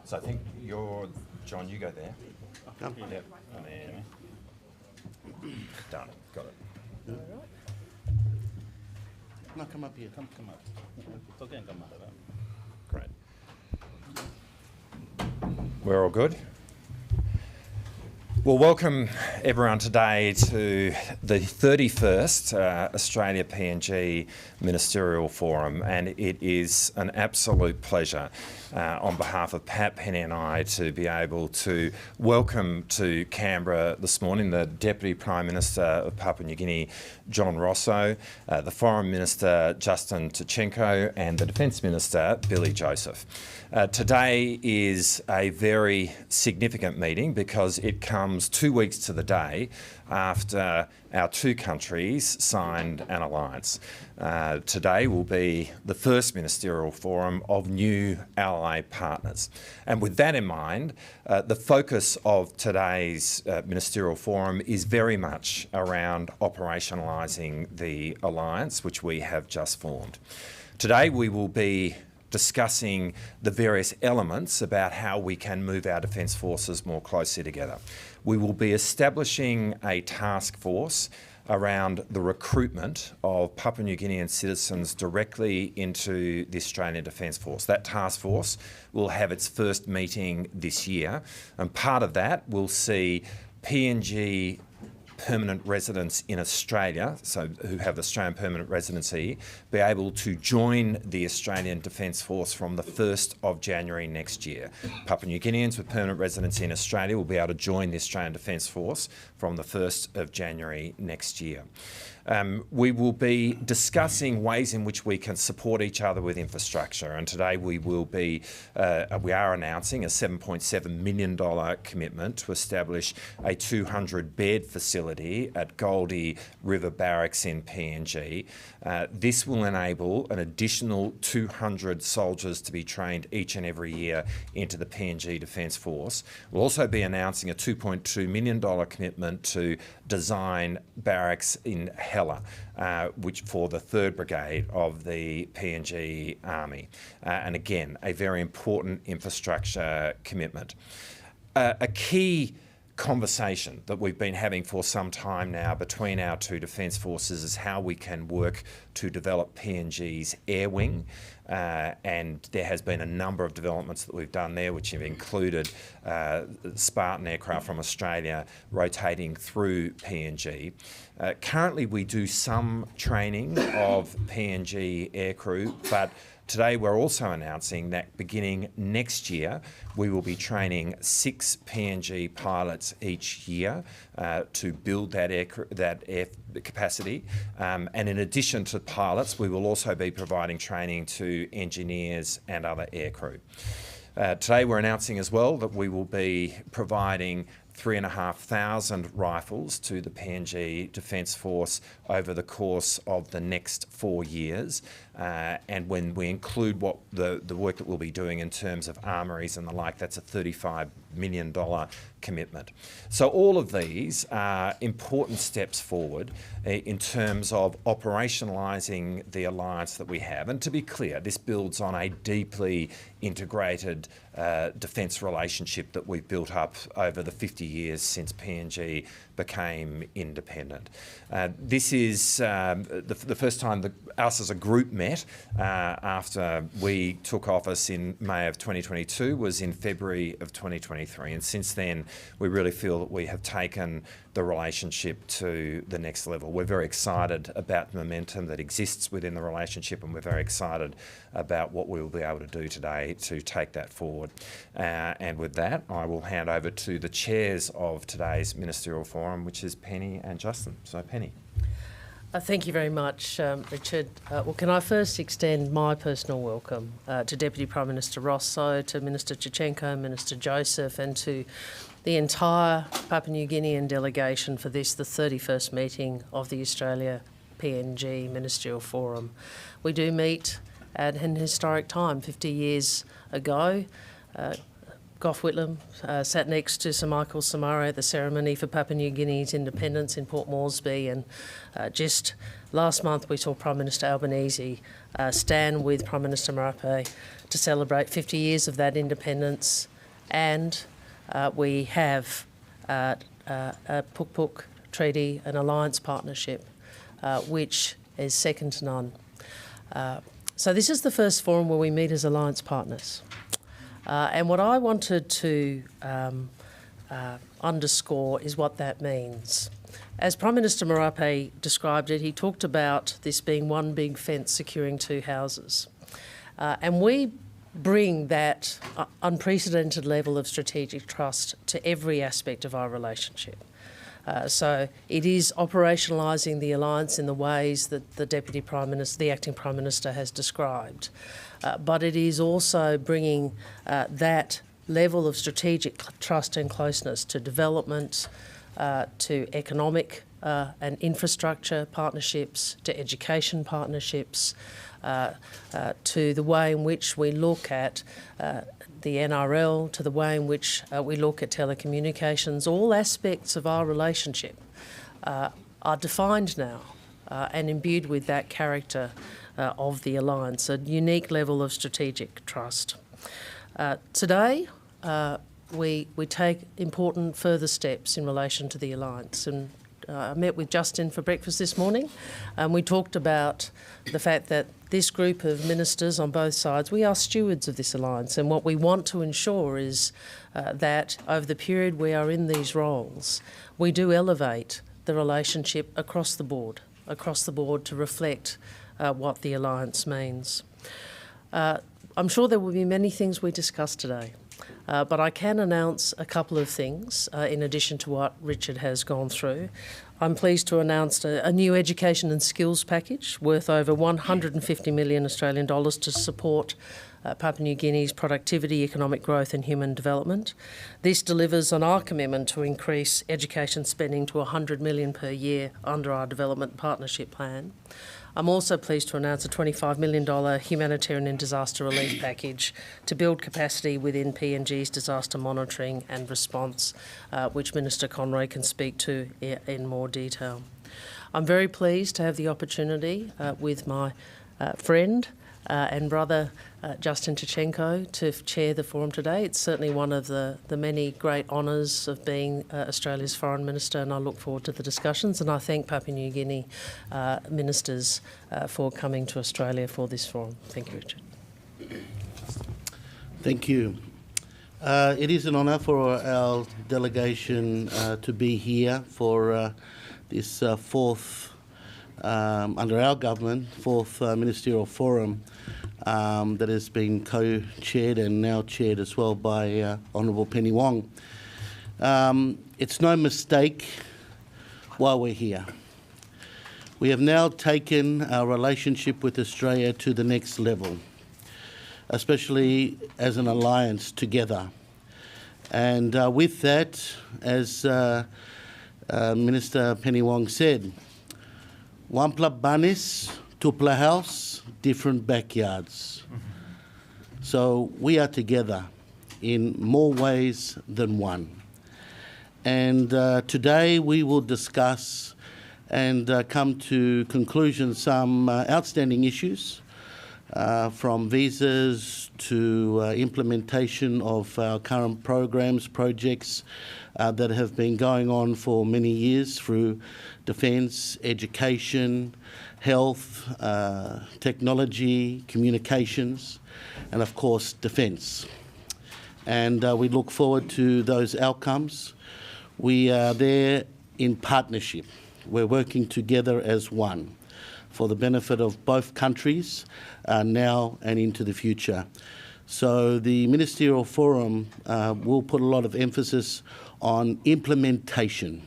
So I think John, you go there. Come. Yep. And then done. Got it. No, come up here. Come up. It's okay, come up. Great. We're all good? Well, welcome everyone today to the 31st Australia PNG Ministerial Forum, and it is an absolute pleasure on behalf of Pat, Penny and I to be able to welcome to Canberra this morning the Deputy Prime Minister of Papua New Guinea, John Rosso, the Foreign Minister, Justin Tkachenko, and the Defence Minister, Billy Joseph. Today is a very significant meeting because it comes 2 weeks to the day after our two countries signed an alliance. Today will be the first ministerial forum of new ally partners. And with that in mind, the focus of today's ministerial forum is very much around operationalising the alliance which we have just formed. Today we will be discussing the various elements about how we can move our defence forces more closely together. We will be establishing a task force around the recruitment of Papua New Guinean citizens directly into the Australian Defence Force. That task force will have its first meeting this year, and part of that will see PNG permanent residents in Australia, so who have Australian permanent residency, be able to join the Australian Defence Force from the 1st of January next year. Papua New Guineans with permanent residency in Australia will be able to join the Australian Defence Force from the 1st of January next year. We will be discussing ways in which we can support each other with infrastructure, and today we are announcing a $7.7 million commitment to establish a 200-bed facility at Goldie River Barracks in PNG. This will enable an additional 200 soldiers to be trained each and every year into the PNG Defence Force. We'll also be announcing a $2.2 million commitment to design barracks in Hela, which for the 3rd Brigade of the PNG Army. And again, a very important infrastructure commitment. A key conversation that we've been having for some time now between our two defence forces is how we can work to develop PNG's air wing. And there has been a number of developments that we've done there, which have included Spartan aircraft from Australia rotating through PNG. Currently, we do some training of PNG aircrew, but today we're also announcing that beginning next year, we will be training 6 PNG pilots each year to build that air capacity. And in addition to pilots, we will also be providing training to engineers and other aircrew. Today we're announcing as well that we will be providing 3,500 rifles to the PNG Defence Force over the course of the next 4 years. And when we include what the work that we'll be doing in terms of armories and the like, that's a $35 million commitment. So all of these are important steps forward in terms of operationalising the alliance that we have. And to be clear, this builds on a deeply integrated defence relationship that we've built up over the 50 years since PNG became independent. This is the first time that us as a group met after we took office in May of 2022 was in February of 2023, and since then we really feel that we have taken the relationship to the next level. We're very excited about the momentum that exists within the relationship, and we're very excited about what we will be able to do today to take that forward. And with that, I will hand over to the chairs of today's ministerial forum, which is Penny and Justin. So, Penny. Thank you very much, Richard. Well, can I first extend my personal welcome to Deputy Prime Minister Rosso, to Minister Tkachenko, Minister Joseph, and to the entire Papua New Guinean delegation for this, the 31st meeting of the Australia PNG Ministerial Forum. We do meet at an historic time. 50 years ago, Gough Whitlam sat next to Sir Michael Somare at the ceremony for Papua New Guinea's independence in Port Moresby, and just last month we saw Prime Minister Albanese stand with Prime Minister Marape to celebrate 50 years of that independence and we have a Puk-Puk Treaty, an alliance partnership, which is second to none. So this is the first forum where we meet as alliance partners. And what I wanted to underscore is what that means. As Prime Minister Marape described it, he talked about this being one big fence securing two houses. And we bring that unprecedented level of strategic trust to every aspect of our relationship. So it is operationalising the alliance in the ways that the Deputy Prime Minister, the Acting Prime Minister has described. But it is also bringing that level of strategic trust and closeness to development, to economic and infrastructure partnerships, to education partnerships, to the way in which we look at the NRL, to the way in which we look at telecommunications. All aspects of our relationship are defined now and imbued with that character of the alliance, a unique level of strategic trust. Today, we take important further steps in relation to the alliance. And I met with Justin for breakfast this morning, and we talked about the fact that this group of ministers on both sides, we are stewards of this alliance, and what we want to ensure is that over the period we are in these roles, we do elevate the relationship across the board to reflect what the alliance means. I'm sure there will be many things we discuss today. But I can announce a couple of things in addition to what Richard has gone through. I'm pleased to announce a new education and skills package worth over 150 million Australian dollars to support Papua New Guinea's productivity, economic growth and human development. This delivers on our commitment to increase education spending to 100 million per year under our development partnership plan. I'm also pleased to announce a $25 million humanitarian and disaster relief package to build capacity within PNG's disaster monitoring and response, which Minister Conroy can speak to in more detail. I'm very pleased to have the opportunity with my friend and brother Justin Tkachenko to chair the forum today. It's certainly one of the many great honours of being Australia's Foreign Minister, and I look forward to the discussions, and I thank Papua New Guinea ministers for coming to Australia for this forum. Thank you, Richard. Thank you. It is an honour for our delegation to be here for this fourth, under our government, fourth ministerial forum that has been co-chaired and now chaired as well by Honourable Penny Wong. It's no mistake why we're here. We have now taken our relationship with Australia to the next level, especially as an alliance together. And with that, as Minister Penny Wong said, Wampla Banis, Tupla House, different backyards. So we are together in more ways than one. And today we will discuss and come to conclusion some outstanding issues, from visas to implementation of our current programs, projects that have been going on for many years through defence, education, health, technology, communications, and of course defence. And we look forward to those outcomes. We are there in partnership. We're working together as one for the benefit of both countries now and into the future. So the Ministerial Forum will put a lot of emphasis on implementation,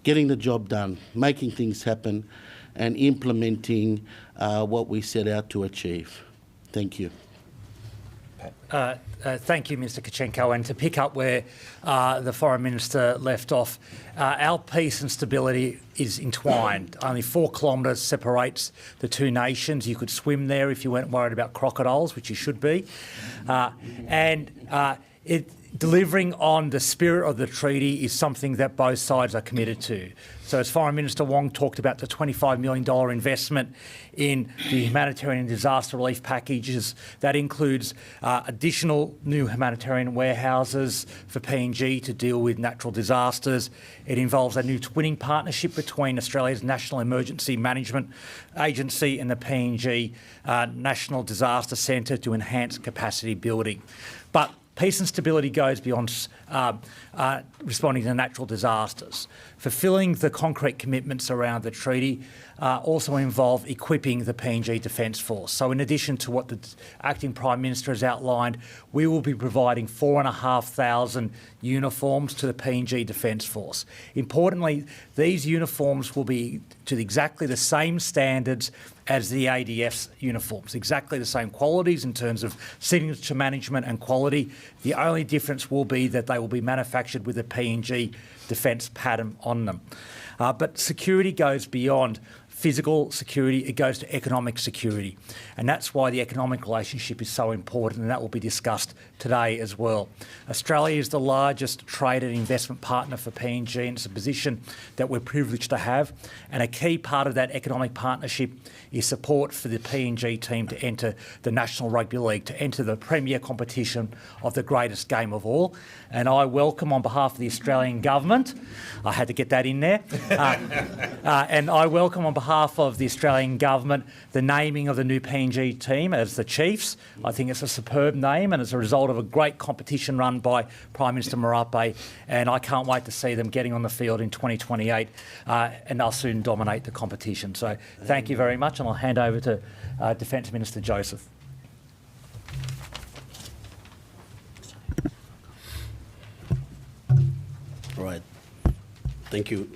getting the job done, making things happen, and implementing what we set out to achieve. Thank you. Thank you, Mr. Tkachenko. And to pick up where the Foreign Minister left off, our peace and stability is entwined. Only 4 kilometres separates the two nations. You could swim there if you weren't worried about crocodiles, which you should be. delivering on the spirit of the treaty is something that both sides are committed to. So as Foreign Minister Wong talked about the $25 million investment in the humanitarian disaster relief packages, that includes additional new humanitarian warehouses for PNG to deal with natural disasters. It involves a new twinning partnership between Australia's National Emergency Management Agency and the PNG National Disaster Centre to enhance capacity building. But peace and stability goes beyond responding to natural disasters. Fulfilling the concrete commitments around the treaty also involve equipping the PNG Defence Force. So in addition to what the Acting Prime Minister has outlined, we will be providing 4,500 uniforms to the PNG Defence Force. Importantly, these uniforms will be to exactly the same standards as the ADF's uniforms, exactly the same qualities in terms of signature management and quality. The only difference will be that they will be manufactured with a PNG defence pattern on them. But security goes beyond physical security, it goes to economic security. And that's why the economic relationship is so important, and that will be discussed today as well. Australia is the largest trade and investment partner for PNG, and it's a position that we're privileged to have. And a key part of that economic partnership is support for the PNG team to enter the National Rugby League, to enter the premier competition of the greatest game of all. And I welcome, on behalf of the Australian government, I had to get that in there, and I welcome on behalf of the Australian government the naming of the new PNG team as the Chiefs. I think it's a superb name, and it's a result of a great competition run by Prime Minister Marape, and I can't wait to see them getting on the field in 2028, and they'll soon dominate the competition. So thank you very much, and I'll hand over to Defence Minister Joseph. All right. Thank you.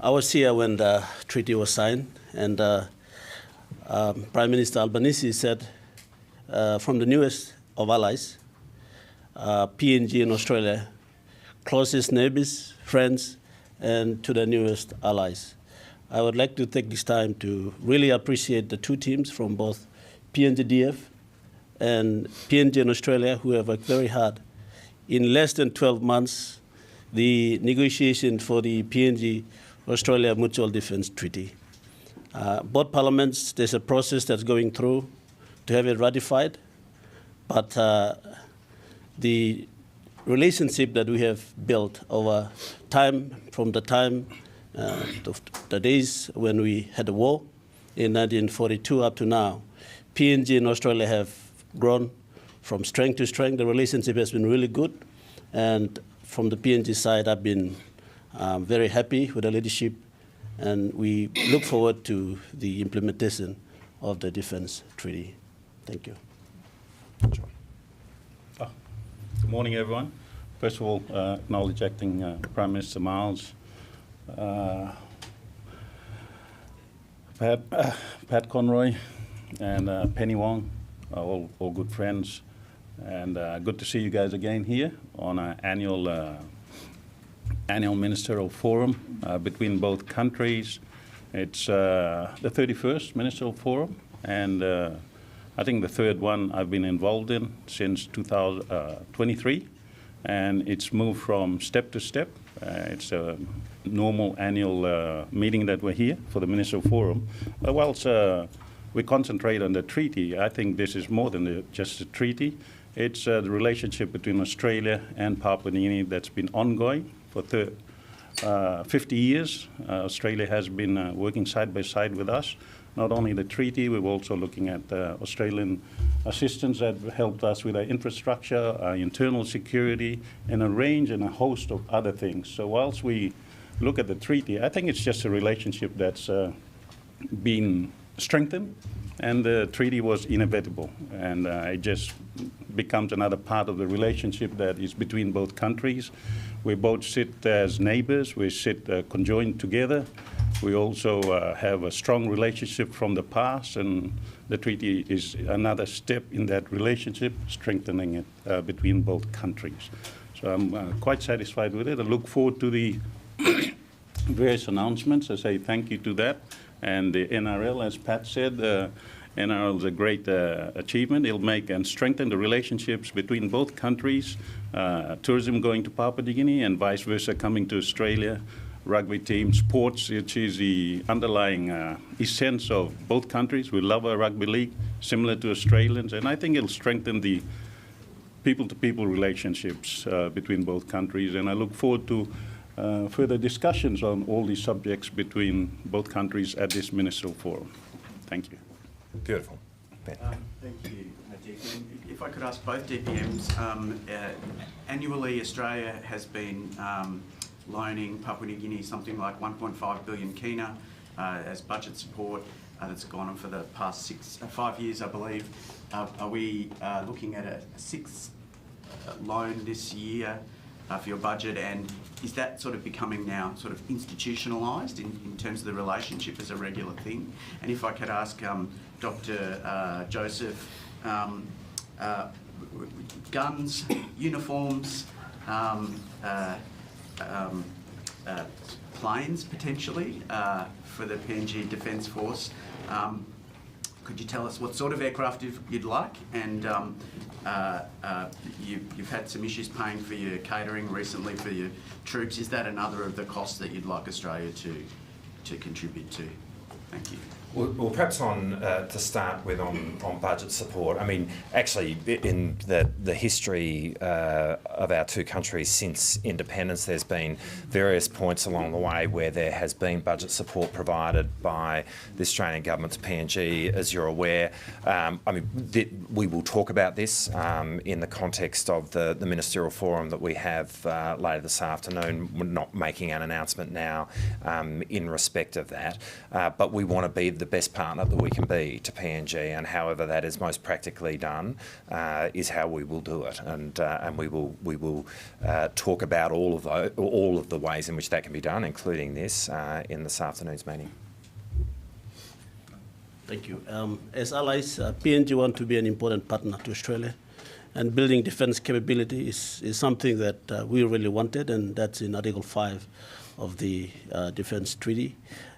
I was here when the treaty was signed, and Prime Minister Albanese said from the newest of allies, PNG in Australia, closest neighbours, friends, and to the newest allies. I would like to take this time to really appreciate the two teams from both PNGDF and PNG in Australia, who have worked very hard. In less than 12 months, the negotiation for the PNG Australia Mutual Defence Treaty. Both parliaments, there's a process that's going through to have it ratified, but the relationship that we have built over time, from the time of the days when we had the war in 1942 up to now, PNG and Australia have grown from strength to strength. The relationship has been really good, and from the PNG side, I've been very happy with the leadership, and we look forward to the implementation of the defence treaty. Thank you. Good morning, everyone. First of all, acknowledge Acting Prime Minister Marles, Pat Conroy, and Penny Wong, all good friends, and good to see you guys again here on our annual ministerial forum between both countries. It's the 31st ministerial forum, and I think the third one I've been involved in since 2023, and it's moved from step to step. It's a normal annual meeting that we're here for the ministerial forum. Whilst we concentrate on the treaty, I think this is more than just a treaty. It's the relationship between Australia and Papua New Guinea that's been ongoing for 50 years. Australia has been working side by side with us. Not only the treaty, we're also looking at Australian assistance that helped us with our infrastructure, our internal security, and a range and a host of other things. So whilst we look at the treaty, I think it's just a relationship that's been strengthened, and the treaty was inevitable, and it just becomes another part of the relationship that is between both countries. We both sit as neighbours, we sit conjoined together. We also have a strong relationship from the past, and the treaty is another step in that relationship, strengthening it between both countries. So I'm quite satisfied with it. I look forward to the various announcements. I say thank you to that. And the NRL, as Pat said, NRL is a great achievement. It'll make and strengthen the relationships between both countries, tourism going to Papua New Guinea and vice versa coming to Australia, rugby team, sports, which is the underlying essence of both countries. We love our rugby league, similar to Australians, and I think it'll strengthen the people-to-people relationships between both countries, and I look forward to further discussions on all these subjects between both countries at this ministerial forum. Thank you. Beautiful. Ben. Thank you, DPM. If I could ask both DPMs, annually Australia has been loaning Papua New Guinea something like 1.5 billion kina as budget support that's gone on for the past 5 years, I believe. Are we looking at a sixth loan this year for your budget, and is that sort of becoming now sort of institutionalised in terms of the relationship as a regular thing? And if I could ask Dr. Joseph, guns, uniforms, planes potentially for the PNG Defence Force. Could you tell us what sort of aircraft you'd like? And you've had some issues paying for your catering recently for your troops. Is that another of the costs that you'd like Australia to contribute to? Thank you. Well, perhaps to start with on budget support. I mean, actually, in the history of our two countries since independence, there's been various points along the way where there has been budget support provided by the Australian government to PNG, as you're aware. I mean, we will talk about this in the context of the ministerial forum that we have later this afternoon. We're not making an announcement now in respect of that, but we want to be the best partner that we can be to PNG, and however that is most practically done is how we will do it, and we will talk about all of the ways in which that can be done, including this in this afternoon's meeting. Thank you. As allies, PNG want to be an important partner to Australia, and building defence capability is something that we really wanted, and that's in Article 5 of the Defence Treaty.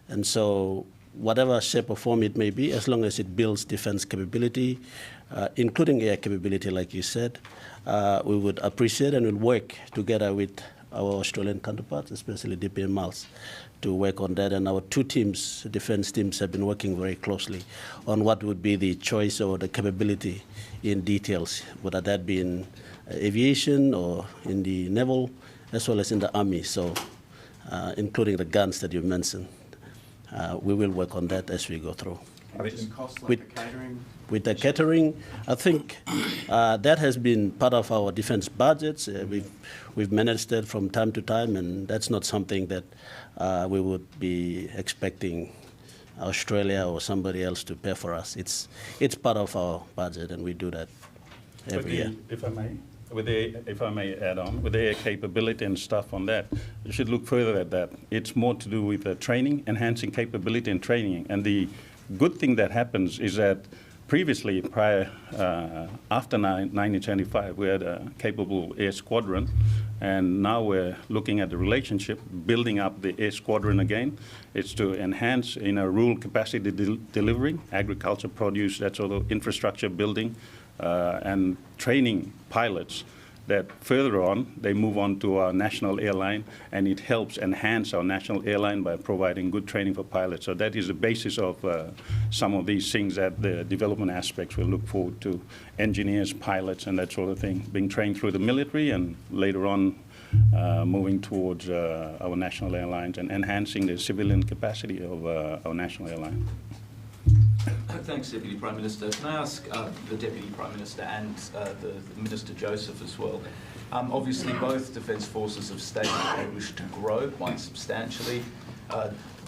And so whatever shape or form it may be, as long as it builds defence capability, including air capability, like you said, we would appreciate and will work together with our Australian counterparts, especially DPM Marles, to work on that. And our two teams, defence teams, have been working very closely on what would be the choice or the capability in details, whether that be in aviation or in the naval, as well as in the army, so including the guns that you mentioned. We will work on that as we go through. Just costs like the catering? With the catering, I think that has been part of our defence budgets. We've managed that from time to time, and that's not something that we would be expecting Australia or somebody else to pay for us. It's part of our budget, and we do that every year. If I may. If I may add on, with the air capability and stuff on that, you should look further at that. It's more to do with training, enhancing capability and training. And the good thing that happens is that previously, after 1975, we had a capable air squadron, and now we're looking at the relationship, building up the air squadron again. It's to enhance rural capacity delivery, agriculture, produce, that sort of infrastructure building, and training pilots that further on, they move on to our national airline, and it helps enhance our national airline by providing good training for pilots. So that is the basis of some of these things that the development aspects will look forward to. Engineers, pilots, and that sort of thing, being trained through the military, and later on moving towards our national airlines and enhancing the civilian capacity of our national airline. Thanks, Deputy Prime Minister. Can I ask the Deputy Prime Minister and the Minister Joseph as well? Obviously, both Defence Forces have stated they wish to grow quite substantially.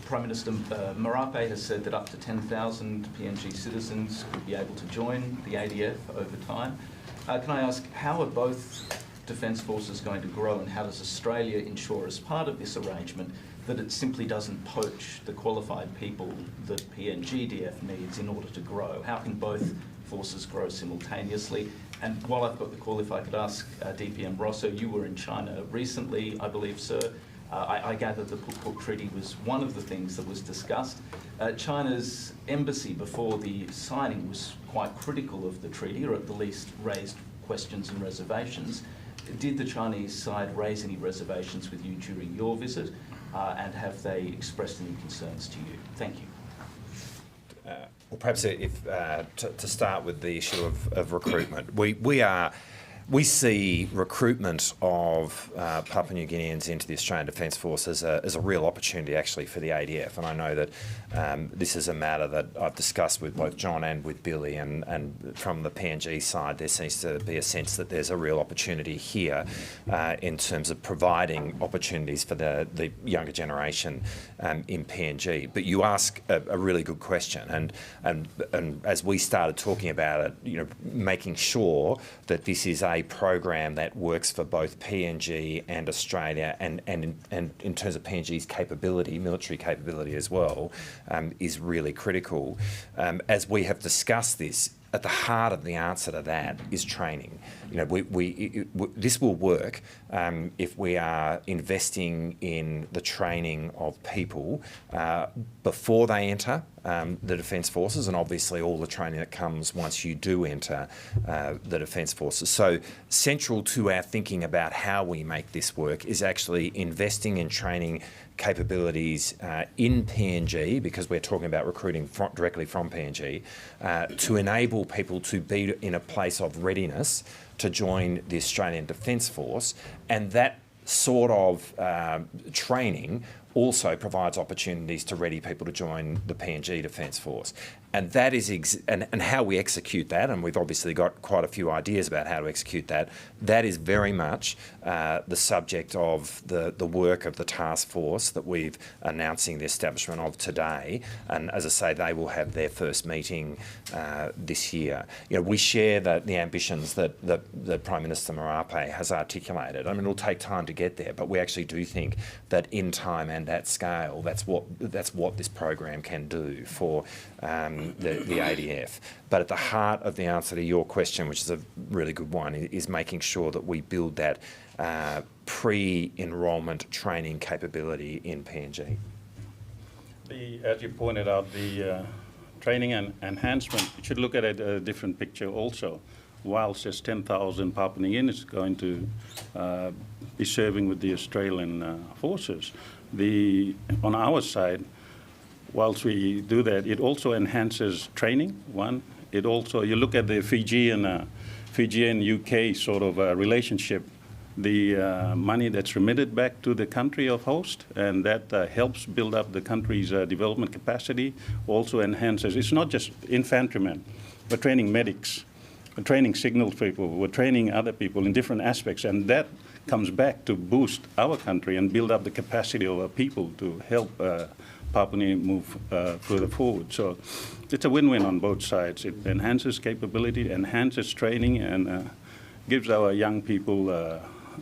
Prime Minister Marape has said that up to 10,000 PNG citizens could be able to join the ADF over time. Can I ask, how are both Defence Forces going to grow, and how does Australia ensure, as part of this arrangement, that it simply doesn't poach the qualified people that PNGDF needs in order to grow? How can both forces grow simultaneously? And while I've got the call, if I could ask DPM Rosso, you were in China recently, I believe, sir. I gather the Pukuk Treaty was one of the things that was discussed. China's embassy before the signing was quite critical of the treaty, or at the least raised questions and reservations. Did the Chinese side raise any reservations with you during your visit, and have they expressed any concerns to you? Thank you. Well, perhaps to start with the issue of recruitment, we see recruitment of Papua New Guineans into the Australian Defence Force as a real opportunity actually for the ADF, and I know that this is a matter that I've discussed with both John and with Billy, and from the PNG side there seems to be a sense that there's a real opportunity here in terms of providing opportunities for the younger generation in PNG. But you ask a really good question, and as we started talking about it, making sure that this is a program that works for both PNG and Australia, and in terms of PNG's capability, military capability as well, is really critical. As we have discussed this, at the heart of the answer to that is training. This will work if we are investing in the training of people before they enter the Defence Forces, and obviously all the training that comes once you do enter the Defence Forces. So central to our thinking about how we make this work is actually investing in training capabilities in PNG, because we're talking about recruiting directly from PNG, to enable people to be in a place of readiness to join the Australian Defence Force, and that sort of training also provides opportunities to ready people to join the PNG Defence Force. And that is and how we execute that, and we've obviously got quite a few ideas about how to execute that, that is very much the subject of the work of the task force that we've announcing the establishment of today. And as I say, they will have their first meeting this year. We share the ambitions that Prime Minister Marape has articulated. I mean, it'll take time to get there, but we actually do think that in time and at scale, that's what this program can do for the ADF. But at the heart of the answer to your question, which is a really good one, is making sure that we build that pre-enrolment training capability in PNG. As you pointed out, the training and enhancement, you should look at it a different picture also. Whilst there's 10,000 Papua New Guineans going to be serving with the Australian forces, on our side, whilst we do that, it also enhances training, one. It also, you look at the Fijian UK sort of relationship, the money that's remitted back to the country of host, and that helps build up the country's development capacity, also enhances, it's not just infantrymen, we're training medics, we're training signal people, we're training other people in different aspects, and that comes back to boost our country and build up the capacity of our people to help Papua New Guinea move further forward. So it's a win-win on both sides. It enhances capability, enhances training, and gives our young people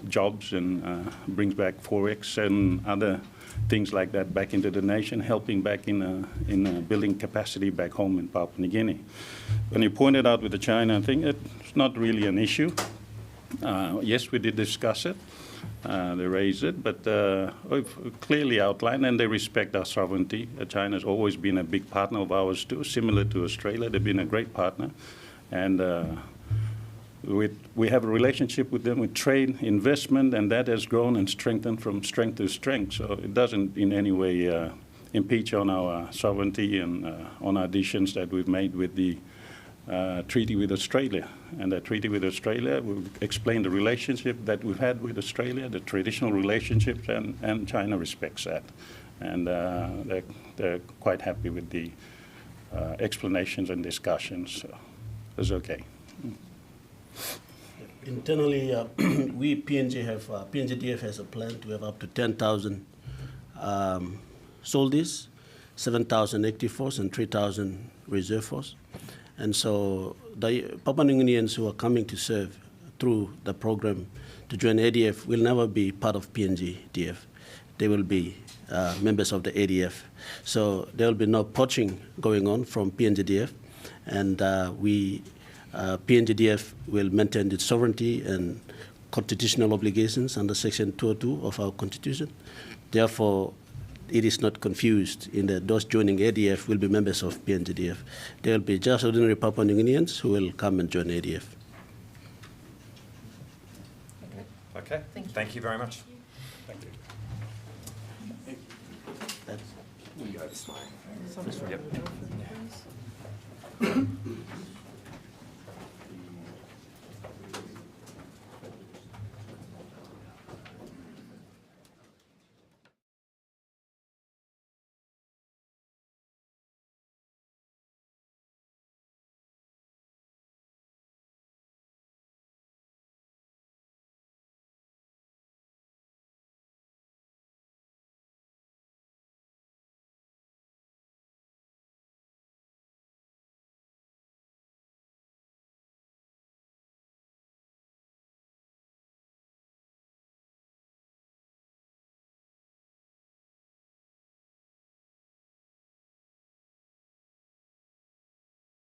jobs, and brings back Forex and other things like that back into the nation, helping back in building capacity back home in Papua New Guinea. When you pointed out with the China thing, it's not really an issue. Yes, we did discuss it. They raised it, but we've clearly outlined, and they respect our sovereignty. China's always been a big partner of ours too, similar to Australia. They've been a great partner, and we have a relationship with them with trade, investment, and that has grown and strengthened from strength to strength. So it doesn't in any way impeach on our sovereignty and on our decisions that we've made with the treaty with Australia. And that treaty with Australia, we've explained the relationship that we've had with Australia, the traditional relationships, and China respects that. And they're quite happy with the explanations and discussions. So it's okay. Internally, we PNGDF has a plan to have up to 10,000 soldiers, 7,000 active force, and 3,000 reserve force. And so the Papua New Guineans who are coming to serve through the program to join ADF will never be part of PNGDF. They will be members of the ADF. So there will be no poaching going on from PNGDF, and PNGDF will maintain its sovereignty and constitutional obligations under Section 202 of our Constitution. Therefore, it is not confused in that those joining ADF will be members of PNGDF. There will be just ordinary Papua New Guineans who will come and join ADF. Okay. Thank you very much. Thank you. We'll go this way. Yep.